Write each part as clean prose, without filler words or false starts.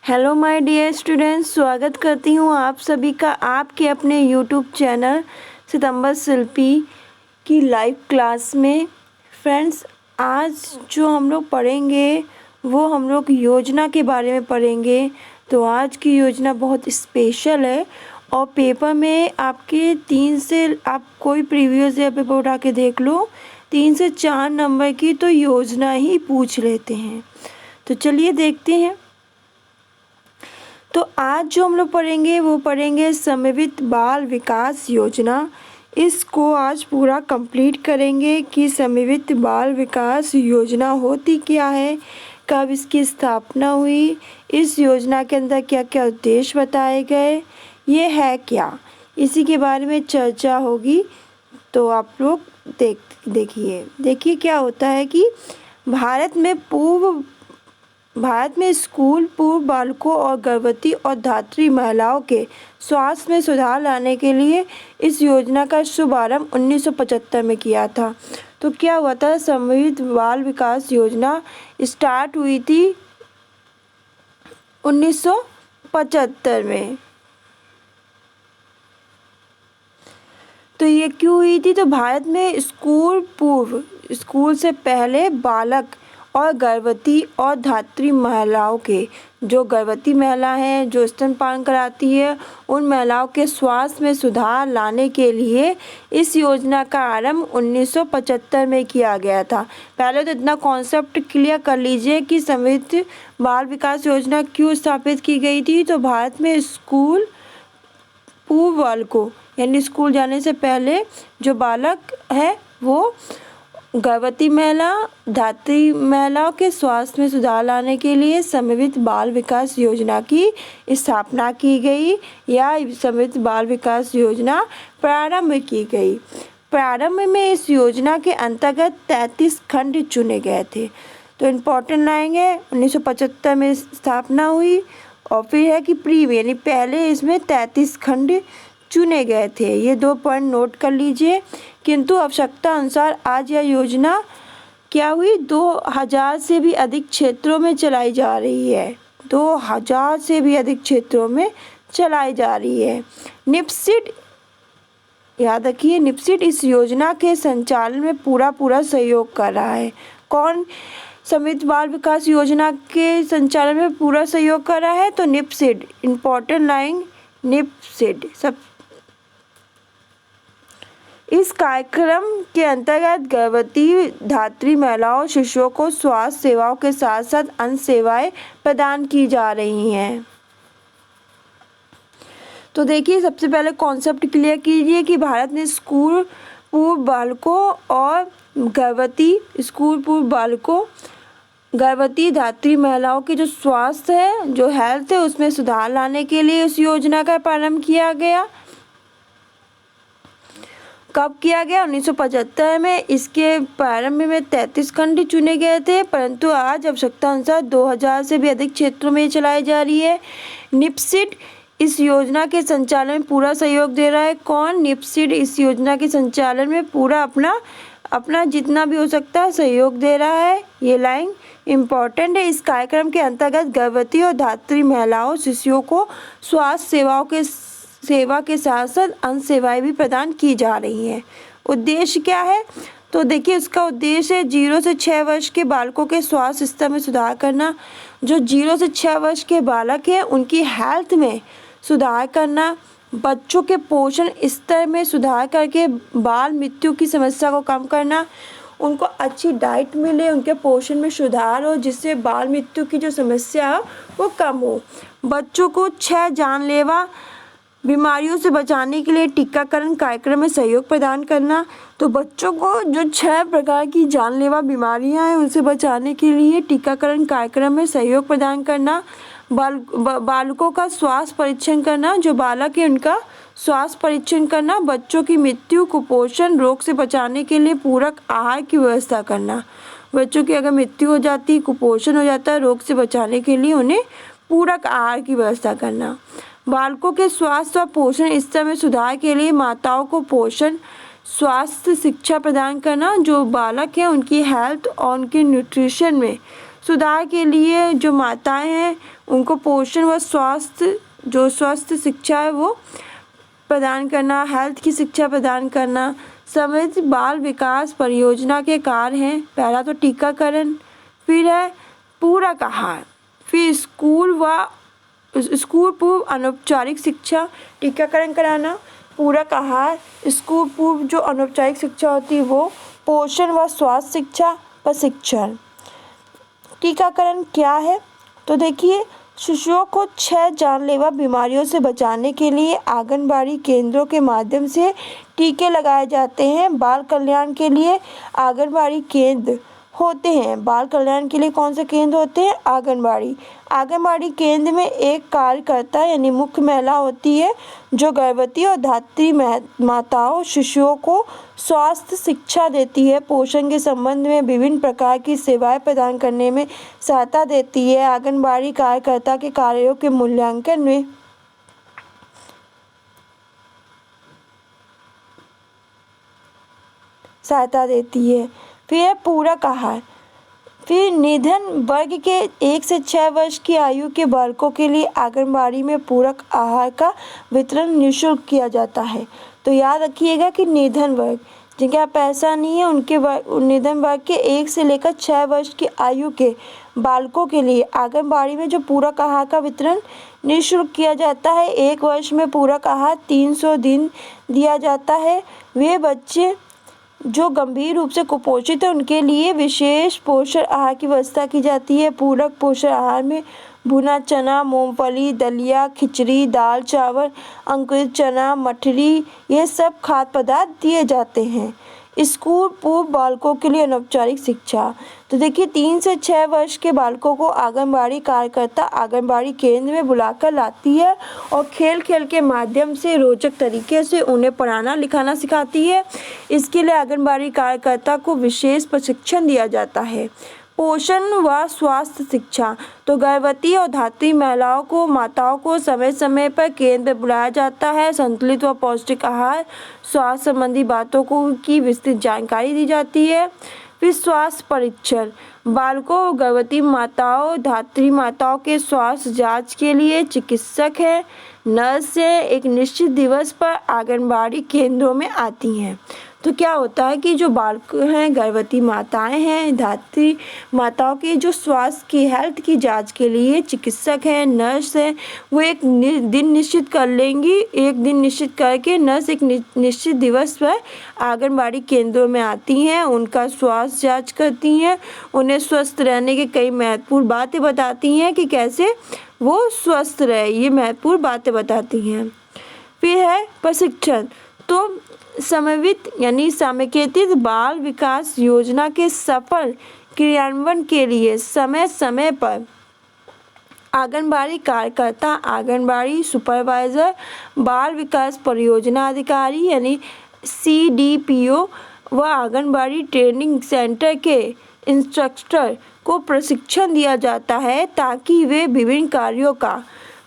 Hello my dear students, स्वागत करती हूँ आप सभी का आपके अपने यूट्यूब चैनल सितंबर शिल्पी की लाइव क्लास में। फ्रेंड्स, आज जो हम लोग पढ़ेंगे वो हम लोग योजना के बारे में पढ़ेंगे। तो आज की योजना बहुत स्पेशल है और पेपर में आपके 3 से आप कोई प्रीवियस ईयर पेपर उठा के देख लो, 3 से 4 नंबर की तो योजना ही पूछ लेते हैं। तो चलिए देखते हैं। तो आज जो हम लोग पढ़ेंगे वो पढ़ेंगे समन्वित बाल विकास योजना। इसको आज पूरा कंप्लीट करेंगे कि समन्वित बाल विकास योजना होती क्या है, कब इसकी स्थापना हुई, इस योजना के अंदर क्या क्या उद्देश्य बताए गए, ये है क्या, इसी के बारे में चर्चा होगी। तो आप लोग देखिए क्या होता है कि भारत में स्कूल पूर्व बालकों और गर्भवती और धात्री महिलाओं के स्वास्थ्य में सुधार लाने के लिए इस योजना का शुभारंभ 1975 में किया था। तो क्या हुआ था, समन्वित बाल विकास योजना स्टार्ट हुई थी 1975 में। तो ये क्यों हुई थी, तो भारत में स्कूल से पहले बालक और गर्भवती और धात्री महिलाओं के, जो गर्भवती महिला हैं जो स्तनपान कराती है, उन महिलाओं के स्वास्थ्य में सुधार लाने के लिए इस योजना का आरंभ 1975 में किया गया था। पहले तो इतना कॉन्सेप्ट क्लियर कर लीजिए कि समन्वित बाल विकास योजना क्यों स्थापित की गई थी। तो भारत में स्कूल पूर्व बालकों यानी स्कूल जाने से पहले जो बालक है वो गर्भवती महिला, धात्री महिलाओं के स्वास्थ्य में सुधार लाने के लिए समन्वित बाल विकास योजना की स्थापना की गई या समन्वित बाल विकास योजना प्रारंभ की गई। प्रारंभ में इस योजना के अंतर्गत 33 खंड चुने गए थे। तो इम्पोर्टेंट लाइन है, 1975 में स्थापना हुई और फिर है कि यानी पहले इसमें 33 खंड चुने गए थे। ये 2 पॉइंट नोट कर लीजिए। किंतु आवश्यकता अनुसार आज यह योजना क्या हुई, 2000 से भी अधिक क्षेत्रों में चलाई जा रही है। 2000 से भी अधिक क्षेत्रों में चलाई जा रही है। निप्सिड, याद रखिए, निप्सिड इस योजना के संचालन में पूरा सहयोग कर रहा है। कौन समन्वित बाल विकास योजना के संचालन में पूरा सहयोग कर रहा है, तो निप्सिड। Important line, निप्सिड। सब इस कार्यक्रम के अंतर्गत गर्भवती धात्री महिलाओं शिशुओं को स्वास्थ्य सेवाओं के साथ साथ अन्य सेवाएं प्रदान की जा रही हैं। तो देखिए, सबसे पहले कॉन्सेप्ट क्लियर कीजिए कि भारत में स्कूल पूर्व बालकों और गर्भवती धात्री महिलाओं की जो स्वास्थ्य है, जो हेल्थ है, उसमें सुधार लाने के लिए इस योजना का प्रारंभ किया गया। कब किया गया, 1975 में। इसके प्रारंभ में 33 खंड चुने गए थे, परंतु आज आवश्यकता अनुसार 2000 से भी अधिक क्षेत्रों में चलाई जा रही है। निप्सिड इस योजना के संचालन में पूरा सहयोग दे रहा है। कौन, निप्सिड इस योजना के संचालन में पूरा अपना जितना भी हो सकता है सहयोग दे रहा है। ये लाइन इम्पॉर्टेंट है। इस कार्यक्रम के अंतर्गत गर्भवती और धात्री महिलाओं शिशुओं को स्वास्थ्य सेवा के साथ साथ अन्य सेवाएं भी प्रदान की जा रही हैं। उद्देश्य क्या है, तो देखिए उसका उद्देश्य है 0 से 6 वर्ष के बालकों के स्वास्थ्य स्तर में सुधार करना। जो 0 से 6 वर्ष के बालक हैं उनकी हेल्थ में सुधार करना, बच्चों के पोषण स्तर में सुधार करके बाल मृत्यु की समस्या को कम करना, उनको अच्छी डाइट मिले, उनके पोषण में सुधार हो जिससे बाल मृत्यु की जो समस्या है वो कम हो। बच्चों को 6 जानलेवा बीमारियों से बचाने के लिए टीकाकरण कार्यक्रम में सहयोग प्रदान करना। तो बच्चों को जो 6 प्रकार की जानलेवा बीमारियां हैं उनसे बचाने के लिए टीकाकरण कार्यक्रम में सहयोग प्रदान करना। बालकों का स्वास्थ्य परीक्षण करना, जो बालक है उनका स्वास्थ्य परीक्षण करना। बच्चों की मृत्यु, कुपोषण, रोग से बचाने के लिए पूरक आहार की व्यवस्था करना। बच्चों की अगर मृत्यु हो जाती, कुपोषण हो जाता है, रोग से बचाने के लिए उन्हें पूरक आहार की व्यवस्था करना। बालकों के स्वास्थ्य और पोषण स्तर में सुधार के लिए माताओं को पोषण स्वास्थ्य शिक्षा प्रदान करना। जो बालक हैं उनकी हेल्थ और उनके न्यूट्रिशन में सुधार के लिए जो माताएं हैं उनको पोषण व स्वस्थ शिक्षा है वो प्रदान करना, हेल्थ की शिक्षा प्रदान करना। समृद्ध बाल विकास परियोजना के कार्य हैं, पहला तो टीकाकरण, फिर है पूरक आहार, फिर स्कूल पूर्व अनौपचारिक शिक्षा, टीकाकरण कराना, पूरक आहार, स्कूल पूर्व जो अनौपचारिक शिक्षा होती है वो, पोषण व स्वास्थ्य शिक्षा, प्रशिक्षण। टीकाकरण क्या है? तो देखिए, शिशुओं को 6 जानलेवा बीमारियों से बचाने के लिए आंगनबाड़ी केंद्रों के माध्यम से टीके लगाए जाते हैं। बाल कल्याण के लिए आंगनबाड़ी केंद्र होते हैं। बाल कल्याण के लिए कौन से केंद्र होते हैं? आंगनबाड़ी केंद्र में एक कार्यकर्ता यानी मुख्य महिला होती है जो गर्भवती और धात्री माताओं शिशुओं को स्वास्थ्य शिक्षा देती है, पोषण के संबंध में विभिन्न प्रकार की सेवाएं प्रदान करने में सहायता देती है। आंगनबाड़ी कार्यकर्ता के कार्यों के मूल्यांकन में सहायता देती है। फिर है पूरक आहार, फिर निर्धन वर्ग के 1 से 6 वर्ष की आयु के बालकों के लिए आंगनबाड़ी में पूरक आहार का वितरण निःशुल्क किया जाता है। तो याद रखिएगा कि निर्धन वर्ग, जिनके पास पैसा नहीं है, उनके निर्धन वर्ग के 1 से लेकर 6 वर्ष की आयु के बालकों के लिए आंगनबाड़ी में जो पूरक आहार का वितरण निःशुल्क किया जाता है। 1 वर्ष में पूरक आहार 300 दिन दिया जाता है। वे बच्चे जो गंभीर रूप से कुपोषित है उनके लिए विशेष पोषण आहार की व्यवस्था की जाती है। पूरक पोषण आहार में भुना चना, मूंगफली, दलिया, खिचड़ी, दाल चावल, अंकुरित चना, मठरी, ये सब खाद्य पदार्थ दिए जाते हैं। स्कूल पूर्व बालकों के लिए अनौपचारिक शिक्षा, तो देखिए 3 से 6 वर्ष के बालकों को आंगनबाड़ी कार्यकर्ता आंगनबाड़ी केंद्र में बुलाकर लाती है और खेल खेल के माध्यम से रोचक तरीके से उन्हें पढ़ाना लिखाना सिखाती है। इसके लिए आंगनबाड़ी कार्यकर्ता को विशेष प्रशिक्षण दिया जाता है। पोषण व स्वास्थ्य शिक्षा, तो गर्भवती और धात्री माताओं को समय समय पर केंद्र बुलाया जाता है। संतुलित व पौष्टिक आहार, स्वास्थ्य संबंधी बातों की विस्तृत जानकारी दी जाती है। फिर स्वास्थ्य परीक्षण, बालकों, गर्भवती माताओं, धात्री माताओं के स्वास्थ्य जांच के लिए चिकित्सक है, नर्स है, एक निश्चित दिवस पर आंगनबाड़ी केंद्रों में आती हैं। तो क्या होता है कि जो बालक हैं, गर्भवती माताएं हैं, धात्री माताओं की जो स्वास्थ्य की हेल्थ की जांच के लिए चिकित्सक है, नर्स है, वो एक दिन निश्चित कर लेंगी। एक दिन निश्चित करके नर्स एक निश्चित दिवस पर आंगनबाड़ी केंद्रों में आती हैं, उनका स्वास्थ्य जांच करती हैं, उन्हें स्वस्थ रहने के कई महत्वपूर्ण बातें बताती हैं कि कैसे वो स्वस्थ रहे, ये महत्वपूर्ण बातें बताती हैं। फिर है प्रशिक्षण, तो समन्वित यानी समेकित बाल विकास योजना के सफल क्रियान्वयन के लिए समय समय पर आंगनबाड़ी कार्यकर्ता, आंगनबाड़ी सुपरवाइजर, बाल विकास परियोजना अधिकारी यानी CDPO व आंगनबाड़ी ट्रेनिंग सेंटर के इंस्ट्रक्टर को प्रशिक्षण दिया जाता है ताकि वे विभिन्न कार्यों का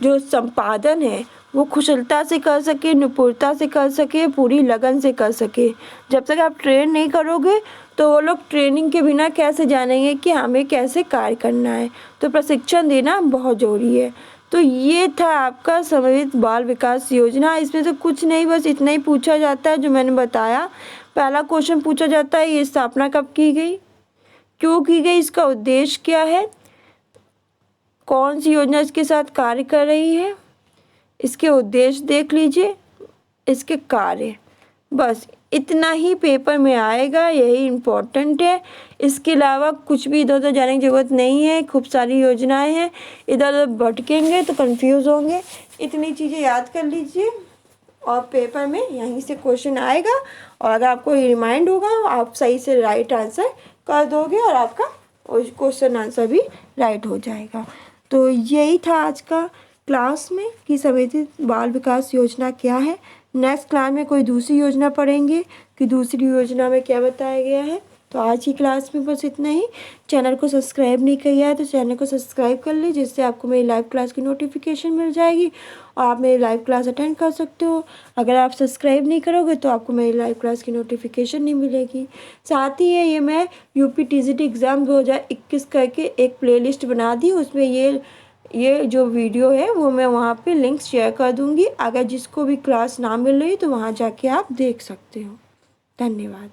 जो संपादन है वो कुशलता से कर सके, निपुणता से कर सके, पूरी लगन से कर सके। जब तक आप ट्रेन नहीं करोगे तो वो लोग ट्रेनिंग के बिना कैसे जानेंगे कि हमें कैसे कार्य करना है। तो प्रशिक्षण देना बहुत ज़रूरी है। तो ये था आपका समन्वित बाल विकास योजना। इसमें से कुछ नहीं, बस इतना ही पूछा जाता है जो मैंने बताया। पहला क्वेश्चन पूछा जाता है, ये स्थापना कब की गई, क्यों की गई, इसका उद्देश्य क्या है, कौन सी योजना इसके साथ कार्य कर रही है, इसके उद्देश्य देख लीजिए, इसके कार्य, बस इतना ही पेपर में आएगा, यही इम्पोर्टेंट है। इसके अलावा कुछ भी इधर उधर जाने की ज़रूरत नहीं है। खूब सारी योजनाएं हैं, इधर उधर भटकेंगे तो कंफ्यूज होंगे। इतनी चीज़ें याद कर लीजिए और पेपर में यहीं से क्वेश्चन आएगा और अगर आपको रिमाइंड होगा आप सही से राइट आंसर कर दोगे और आपका क्वेश्चन आंसर भी राइट हो जाएगा। तो यही था आज का क्लास में कि समन्वित बाल विकास योजना क्या है। नेक्स्ट क्लास में कोई दूसरी योजना पढ़ेंगे कि दूसरी योजना में क्या बताया गया है। तो आज की क्लास में बस इतना ही। चैनल को सब्सक्राइब नहीं किया है तो चैनल को सब्सक्राइब कर लीजिए, जिससे आपको मेरी लाइव क्लास की नोटिफिकेशन मिल जाएगी और आप मेरी लाइव क्लास अटेंड कर सकते हो। अगर आप सब्सक्राइब नहीं करोगे तो आपको मेरी लाइव क्लास की नोटिफिकेशन नहीं मिलेगी। साथ ही ये मैं यूपी टीजीटी एग्ज़ाम 2021 करके एक प्लेलिस्ट बना दी, उसमें ये जो वीडियो है वो मैं वहाँ पे लिंक शेयर कर दूँगी। अगर जिसको भी क्लास ना मिल रही तो वहाँ जाके आप देख सकते हो। धन्यवाद।